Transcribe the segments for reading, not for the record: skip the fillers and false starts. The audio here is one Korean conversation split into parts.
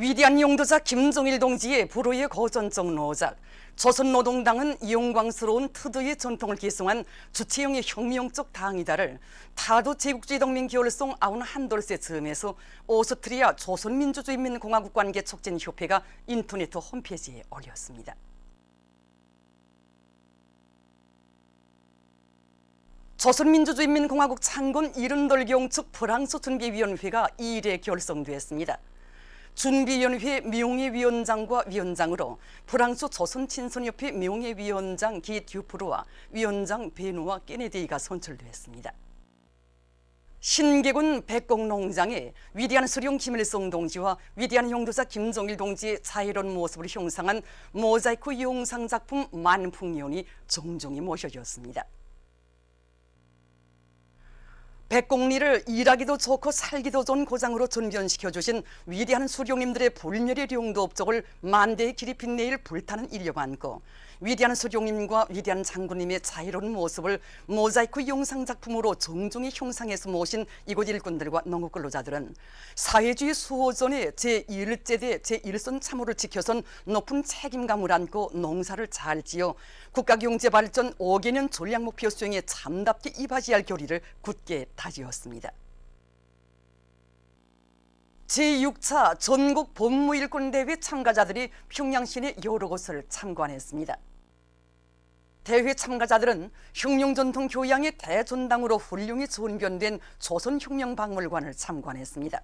위대한 용도자 김정일 동지의 불후의 고전적 노작, 조선노동당은 영광스러운 트드의 전통을 계승한 주체형의 혁명적 당이다를 타도 제국주의 동맹 겨울송 아운 한돌세 즈음에서 오스트리아 조선민주주의인민공화국 관계 촉진협회가 인터넷 홈페이지에 올렸습니다. 조선민주주의인민공화국 창건 이른돌경 측 프랑스 준비위원회가 2일에 결성되었습니다. 준비위원회 명예위원장과 위원장으로 프랑스 조선친선협회 명예위원장 기 듀프르와 위원장 베누아 케네디가 선출되었습니다. 신개군 백곡농장에 위대한 수령 김일성 동지와 위대한 용도자 김정일 동지의 자애로운 모습을 형상한 모자이크 영상작품 만풍년이 정중히 모셔졌습니다. 백곡리를 일하기도 좋고 살기도 좋은 고장으로 전변시켜주신 위대한 수령님들의 불멸의 용도 업적을 만대의 길이 빛내일 불타는 인력 안고 위대한 수령님과 위대한 장군님의 자유로운 모습을 모자이크 영상작품으로 정중히 형상해서 모신 이곳 일꾼들과 농업 근로자들은 사회주의 수호전의 제1제대 제1선 참호를 지켜선 높은 책임감을 안고 농사를 잘 지어 국가경제발전 5개년 전략목표 수행에 참답게 이바지할 결의를 굳게 다지었습니다. 제6차 전국 본무일꾼대회 참가자들이 평양시내 여러 곳을 참관했습니다. 대회 참가자들은 혁명전통 교양의 대전당으로 훌륭히 전변된 조선혁명박물관을 참관했습니다.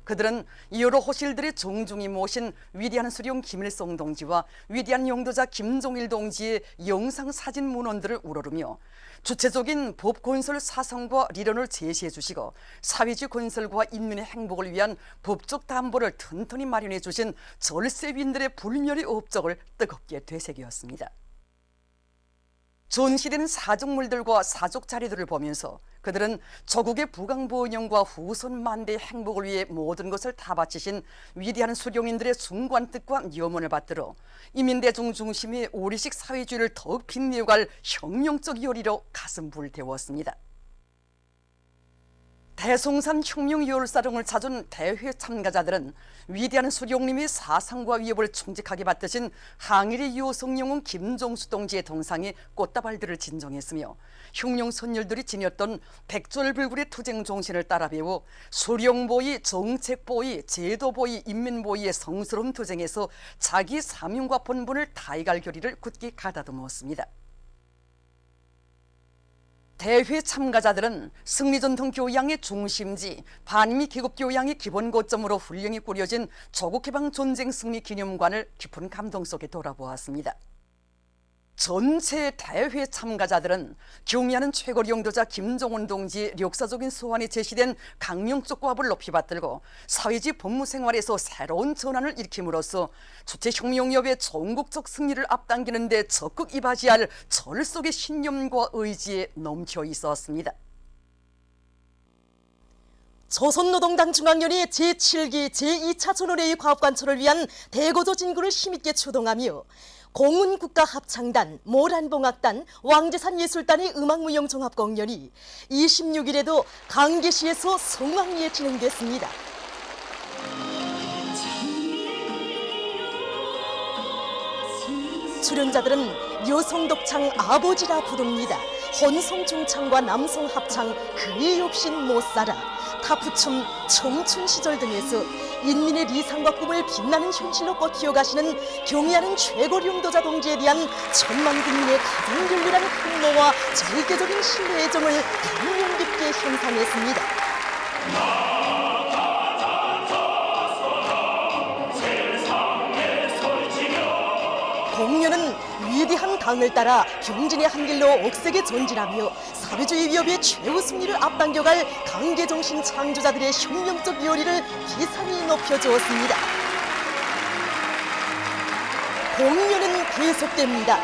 그들은 여러 호실들의 정중히 모신 위대한 수령 김일성 동지와 위대한 용도자 김정일 동지의 영상사진 문헌들을 우러르며 주체적인 법건설 사상과理論을 제시해 주시고 사회주의 건설과 인민의 행복을 위한 법적 담보를 튼튼히 마련해 주신 절세윈들의 불멸의 업적을 뜨겁게 되새겼습니다. 전시되는 사적물들과 사적 자료들을 보면서 그들은 조국의 부강부원영과 후손 만대의 행복을 위해 모든 것을 다 바치신 위대한 수령인들의 숭고한 뜻과 염원을 받들어 인민대중 중심의 오리식 사회주의를 더욱 빛내어갈 혁명적 요리로 가슴 불태웠습니다. 대송산 혁명열사령을 찾은 대회 참가자들은 위대한 수령님의 사상과 위협을 충직하게 받드신 항일의 요성영웅 김종수 동지의 동상에 꽃다발들을 진정했으며 혁명 선열들이 지녔던 백졸불굴의 투쟁 정신을 따라 배워 수령보위, 정책보위, 제도보위, 인민보위의 성스러운 투쟁에서 자기 사명과 본분을 다해갈 결의를 굳게 가다듬었습니다. 대회 참가자들은 승리전통 교양의 중심지, 반미 계급 교양의 기본 고점으로 훌륭히 꾸려진 조국해방 전쟁 승리 기념관을 깊은 감동 속에 돌아보았습니다. 전체 대회 참가자들은 경의하는 최고 용도자 김정은 동지의 역사적인 소환이 제시된 강령적 고압을 높이 받들고 사회주의 법무생활에서 새로운 전환을 일으킴으로써 주체혁명협의 전국적 승리를 앞당기는 데 적극 이바지할 절속의 신념과 의지에 넘쳐 있었습니다. 조선노동당 중앙위원회 제7기 제2차 전원회의 과업관철을 위한 대거조 진구를 힘있게 추동하며 공운국가합창단, 모란봉악단, 왕제산예술단의 음악무용종합공연이 26일에도 강계시에서 성황리에 진행됐습니다. 출연자들은 여성독창 아버지라 부릅니다. 혼성중창과 남성합창 그의 없인 못살아, 타프춤, 청춘시절 등에서 인민의 리상과 꿈을 빛나는 현실로 꽃피워가시는 경의하는 최고 용도자 동지에 대한 천만 국민의 가장 열렬한 흠모와 절대적인 신뢰의 정을 감명 깊게 형상했습니다. 공연은 위대한 당을 따라 경진의 한 길로 억세게 전진하며 사회주의 위협의 최후 승리를 앞당겨갈 강계정신 창조자들의 혁명적 요리를 비상히 높여주었습니다. 공연은 계속됩니다.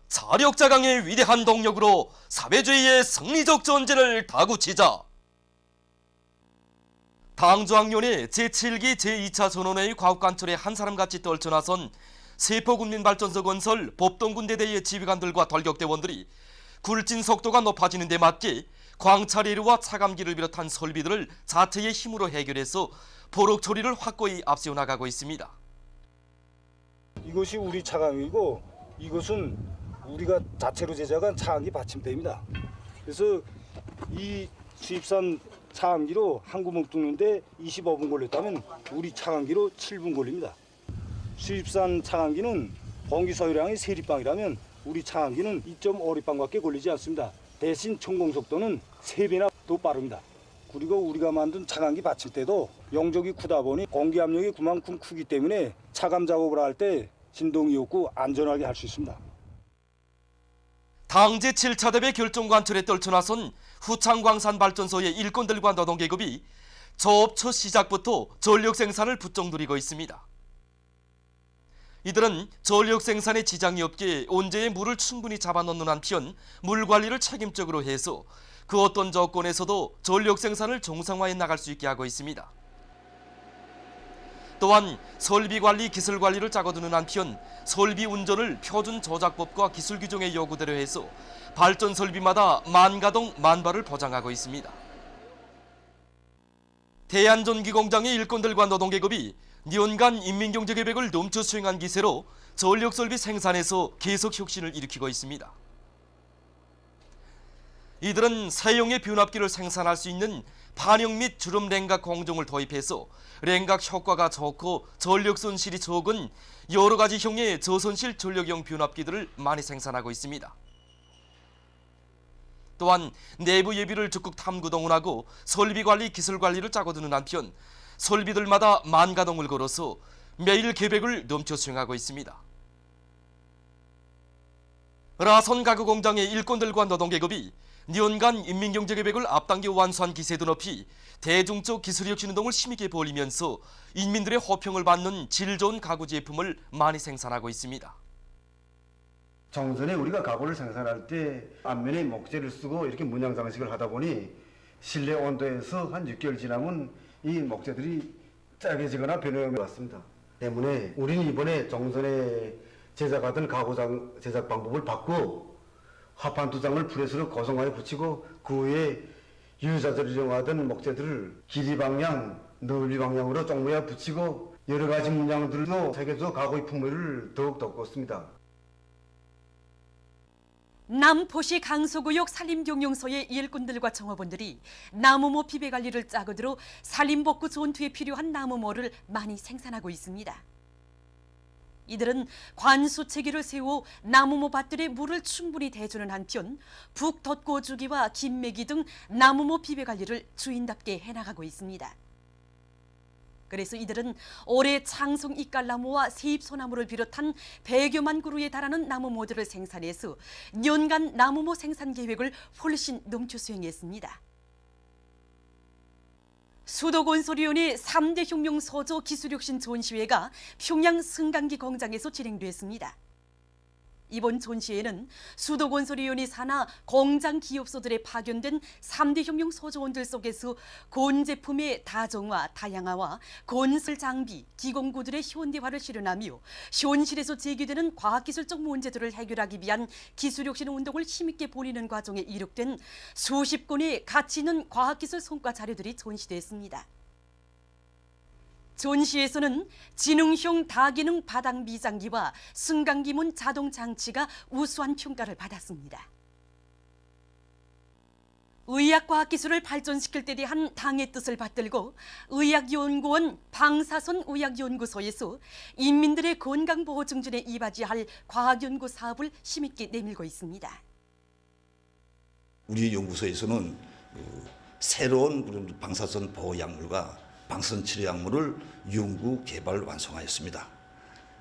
자력자강의 위대한 동력으로 사회주의의 승리적 전쟁을 다구치자. 당조학년의 제7기 제2차 전원회의 과학관철에 한 사람같이 떨쳐나선 세포군민발전소 건설 법동군대대의 지휘관들과 돌격대원들이 굴진 속도가 높아지는 데 맞게 광차레일과 차감기를 비롯한 설비들을 자체의 힘으로 해결해서 보록 처리를 확고히 앞세워 나가고 있습니다. 이것이 우리 차강이고 이것은 우리가 자체로 제작한 차강기 받침대입니다. 그래서 이 수입산 차강기로 한 구멍 뚫는데 25분 걸렸다면 우리 차강기로 7분 걸립니다. 수입산 차강기는 공기 소요량이 3리방이라면 우리 차강기는 2.5리방밖에 걸리지 않습니다. 대신 천공 속도는 3배나 더 빠릅니다. 그리고 우리가 만든 차강기 받침대도 용적이 크다 보니 공기 압력이 그만큼 크기 때문에 차감 작업을 할 때 진동이 없고 안전하게 할 수 있습니다. 당제 7차 대회 결정 관철에 떨쳐나선 후창광산발전소의 일꾼들과 노동계급이 조업 첫 시작부터 전력 생산을 부쩍 누리고 있습니다. 이들은 전력 생산에 지장이 없게 온재에 물을 충분히 잡아넣는 한편 물 관리를 책임적으로 해서 그 어떤 조건에서도 전력 생산을 정상화해 나갈 수 있게 하고 있습니다. 또한 설비 관리, 기술 관리를 짜고두는 한편 설비 운전을 표준 조작법과 기술 규정의 요구대로 해서 발전 설비마다 만가동 만발을 보장하고 있습니다. 대한전기공장의 일꾼들과 노동계급이 년간 인민경제계획을 넘쳐 수행한 기세로 전력설비 생산에서 계속 혁신을 일으키고 있습니다. 이들은 사용의 변압기를 생산할 수 있는 반영 및 주름 냉각 공정을 도입해서 냉각 효과가 좋고 전력 손실이 적은 여러 가지 형의 저손실 전력용 변압기들을 많이 생산하고 있습니다. 또한 내부 예비를 적극 탐구동원하고 설비 관리, 기술 관리를 짜고두는 한편 설비들마다 만가동을 걸어서 매일 계획을 넘쳐 수행하고 있습니다. 라선 가구 공장의 일꾼들과 노동계급이 년간 인민경제계획을 앞당겨 완수한 기세도 높이 대중적 기술혁신운동을 힘있게 벌이면서 인민들의 호평을 받는 질 좋은 가구 제품을 많이 생산하고 있습니다. 정전에 우리가 가구를 생산할 때 앞면에 목재를 쓰고 이렇게 문양 장식을 하다 보니 실내 온도에서 한 6개월 지나면 이 목재들이 짜개지거나 변형해 왔습니다. 때문에 우리는 이번에 정전에 제작하던 가구 제작 방법을 바꾸고 합판 두 장을 프레스로 고정하여 붙이고 그 후에 유자재를 이용하던 목재들을 길이 방향, 넓이 방향으로 종모에 붙이고 여러 가지 문양들로 새겨서 가구의 풍미를 더욱 돋궜습니다. 남포시 강서구역 산림경영소의 일꾼들과 정업원들이 나무모 비배 관리를 짜고 들어 산림복구 전투에 필요한 나무모를 많이 생산하고 있습니다. 이들은 관수체계를 세워 나무모 밭들에 물을 충분히 대주는 한편 북덧고주기와 김매기 등 나무모 비배 관리를 주인답게 해나가고 있습니다. 그래서 이들은 올해 창성 이깔나무와 세입소나무를 비롯한 100여만 그루에 달하는 나무모들을 생산해서 년간 나무모 생산 계획을 훨씬 넘쳐 수행했습니다. 수도건설위원회 3대 혁명 서조 기술혁신 전시회가 평양 승강기 공장에서 진행됐습니다. 이번 전시회는 수도건설위원회 산하 공장 기업소들에 파견된 3대 혁명 소조원들 속에서 곤제품의 다정화, 다양화와 건설 장비, 기공구들의 현대화를 실현하며 현실에서 제기되는 과학기술적 문제들을 해결하기 위한 기술혁신 운동을 힘있게 벌이는 과정에 이룩된 수십 건의 가치 있는 과학기술 성과 자료들이 전시됐습니다. 전시에서는 지능형 다기능 바닥 미장기와 승강기문 자동 장치가 우수한 평가를 받았습니다. 의학과학기술을 발전시킬 때 대한 당의 뜻을 받들고 의학연구원 방사선 의학연구소에서 인민들의 건강보호 증진에 이바지할 과학연구 사업을 힘있게 내밀고 있습니다. 우리 연구소에서는 새로운 방사선 보호약물과 방사선 치료약물을 연구, 개발, 완성하였습니다.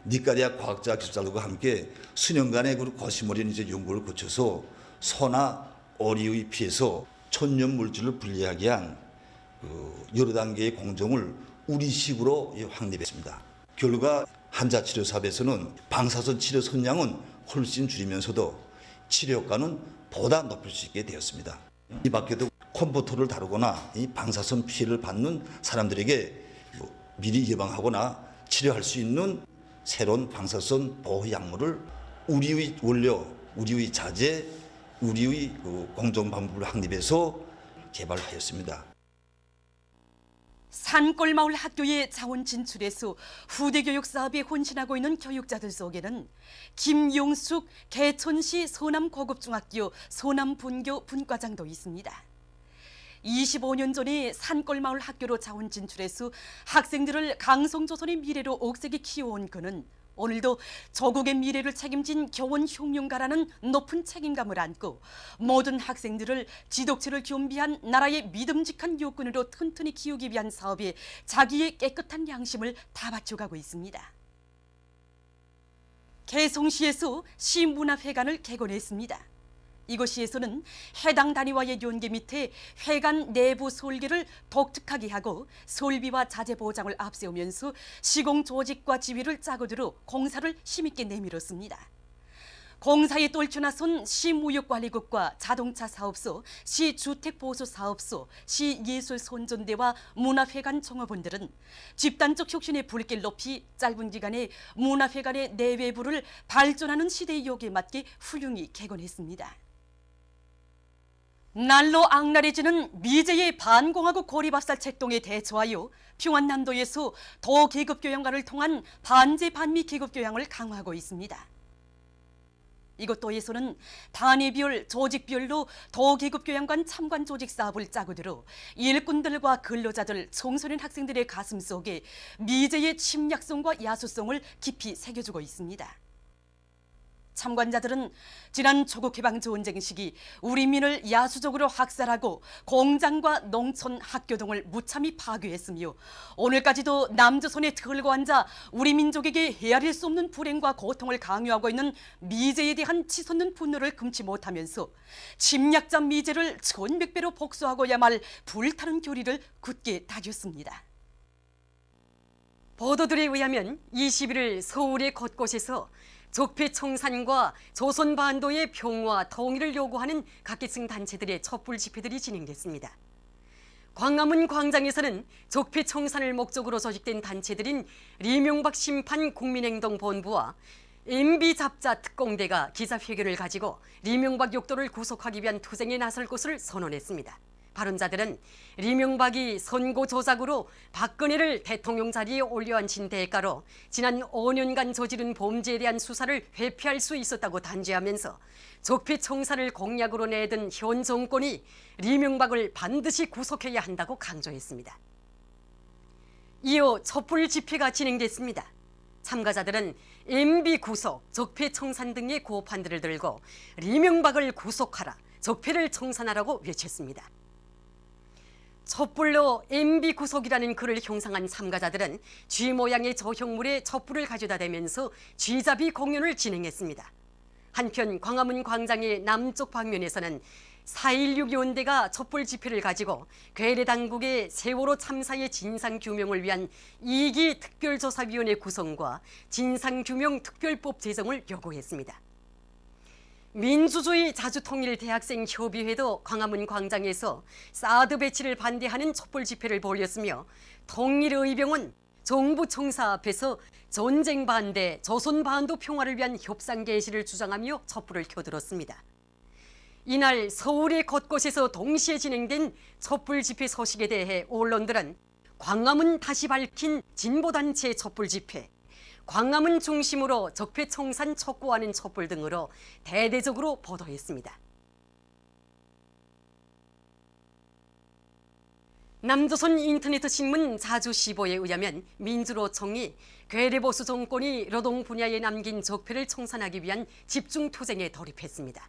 니카리아 과학자 기술자들과 함께 수년간의 거시머린 연구를 거쳐서 소나 어리의 피에서 천연 물질을 분리하게 한 여러 단계의 공정을 우리식으로 확립했습니다. 결과 환자 치료 사업에서는 방사선 치료 선량은 훨씬 줄이면서도 치료 효과는 보다 높일 수 있게 되었습니다. 이 밖에도 컴퓨터를 다루거나 이 방사선 피해를 받는 사람들에게 미리 예방하거나 치료할 수 있는 새로운 방사선 보호 약물을 우리의 원료, 우리의 자재, 우리의 공정 방법을 확립해서 개발하였습니다. 산골마을 학교의 자원 진출에서 후대 교육 사업에 혼신하고 있는 교육자들 속에는 김용숙 개천시 서남고급중학교 서남분교 분과장도 있습니다. 25년 전에 산골마을 학교로 자원 진출해서 학생들을 강성조선의 미래로 억세게 키워온 그는 오늘도 조국의 미래를 책임진 교원 흉흉가라는 높은 책임감을 안고 모든 학생들을 지독체를 겸비한 나라의 믿음직한 요건으로 튼튼히 키우기 위한 사업에 자기의 깨끗한 양심을 다 바쳐가고 있습니다. 개성시에서 시문화회관을 개관했습니다. 이곳시에서는 해당 단위와의 연계 밑에 회관 내부 설계를 독특하게 하고 설비와 자재 보장을 앞세우면서 시공 조직과 지휘를 짜고 들어 공사를 힘있게 내밀었습니다. 공사에 떨쳐나선 시무역관리국과 자동차 사업소, 시주택보수사업소, 시예술손전대와 문화회관 종업원들은 집단적 혁신의 불길 높이 짧은 기간에 문화회관의 내외부를 발전하는 시대의 요구에 맞게 훌륭히 개관했습니다. 날로 악랄해지는 미제의 반공화국 고리밥살 책동에 대처하여 평안남도에서 도계급교양과를 통한 반제 반미 계급교양을 강화하고 있습니다. 이곳도에서는 단위별, 조직별로 도계급교양관 참관 조직 사업을 짜고 들어 일꾼들과 근로자들, 청소년 학생들의 가슴 속에 미제의 침략성과 야수성을 깊이 새겨주고 있습니다. 참관자들은 지난 조국해방 전쟁 시기 우리 민을 야수적으로 학살하고 공장과 농촌, 학교 등을 무참히 파괴했으며 오늘까지도 남조선에 들고 앉아 우리 민족에게 헤아릴 수 없는 불행과 고통을 강요하고 있는 미제에 대한 치솟는 분노를 금치 못하면서 침략자 미제를 1100배로 복수하고야 말 불타는 교리를 굳게 다졌습니다. 보도들에 의하면 21일 서울의 곳곳에서 적폐청산과 조선반도의 평화, 통일을 요구하는 각계층 단체들의 촛불 집회들이 진행됐습니다. 광화문 광장에서는 적폐청산을 목적으로 조직된 단체들인 리명박 심판 국민행동본부와 MB 잡자 특공대가 기자회견을 가지고 리명박 욕도를 구속하기 위한 투쟁에 나설 것을 선언했습니다. 발언자들은 리명박이 선거 조작으로 박근혜를 대통령 자리에 올려앉힌 대가로 지난 5년간 저지른 범죄에 대한 수사를 회피할 수 있었다고 단죄하면서 적폐청산을 공약으로 내든 현 정권이 리명박을 반드시 구속해야 한다고 강조했습니다. 이어 촛불 집회가 진행됐습니다. 참가자들은 MB 구속, 적폐청산 등의 고판들을 들고 리명박을 구속하라, 적폐를 청산하라고 외쳤습니다. 촛불로 MB 구속이라는 글을 형상한 참가자들은 쥐 모양의 저형물에 촛불을 가져다 대면서 쥐잡이 공연을 진행했습니다. 한편 광화문 광장의 남쪽 방면에서는 4.16 연대가 촛불 집회를 가지고 괴뢰 당국의 세월호 참사의 진상규명을 위한 2기 특별조사위원회 구성과 진상규명 특별법 제정을 요구했습니다. 민주주의 자주통일대학생협의회도 광화문 광장에서 사드 배치를 반대하는 촛불 집회를 벌였으며 통일의병은 정부 청사 앞에서 전쟁 반대, 조선 반도 평화를 위한 협상 개시를 주장하며 촛불을 켜들었습니다. 이날 서울의 곳곳에서 동시에 진행된 촛불 집회 소식에 대해 언론들은 광화문 다시 밝힌 진보단체 촛불 집회, 광화문 중심으로 적폐청산 촉구하는 촛불 등으로 대대적으로 보도했습니다. 남조선 인터넷 신문 자주시보에 의하면 민주노총이 괴뢰보수 정권이 노동 분야에 남긴 적폐를 청산하기 위한 집중투쟁에 돌입했습니다.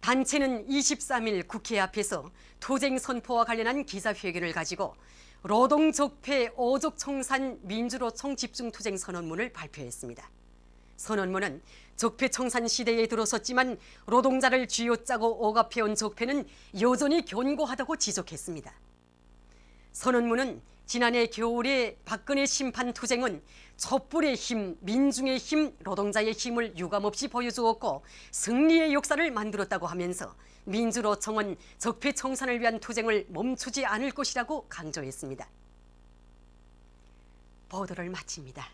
단체는 23일 국회 앞에서 투쟁 선포와 관련한 기자회견을 가지고 노동적폐 5족 청산 민주노총 집중투쟁 선언문을 발표했습니다. 선언문은 적폐청산 시대에 들어섰지만 노동자를 쥐어짜고 억압해온 적폐는 여전히 견고하다고 지적했습니다. 선언문은 지난해 겨울에 박근혜 심판 투쟁은 촛불의 힘, 민중의 힘, 노동자의 힘을 유감없이 보여주었고 승리의 역사를 만들었다고 하면서 민주노총은 적폐청산을 위한 투쟁을 멈추지 않을 것이라고 강조했습니다. 보도를 마칩니다.